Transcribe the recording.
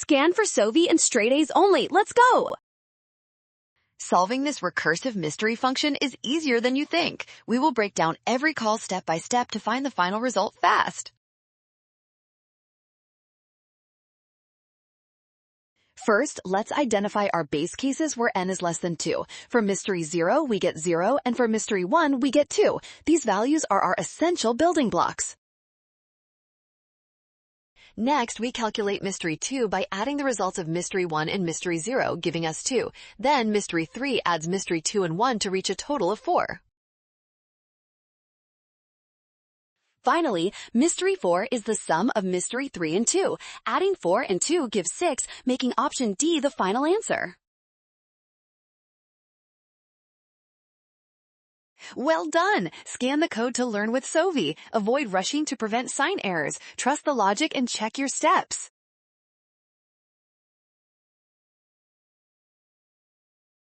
Scan for Sovi and straight A's only. Let's go! Solving this recursive mystery function is easier than you think. We will break down every call step by step to find the final result fast. First, let's identify our base cases where n is less than 2. For mystery 0, we get 0, and for mystery 1, we get 2. These values are our essential building blocks. Next, we calculate mystery 2 by adding the results of mystery 1 and mystery 0, giving us 2. Then mystery 3 adds mystery 2 and 1 to reach a total of 4. Finally, mystery 4 is the sum of mystery 3 and 2. Adding 4 and 2 gives 6, making option D the final answer. Well done! Scan the code to learn with Sovi. Avoid rushing to prevent sign errors. Trust the logic and check your steps.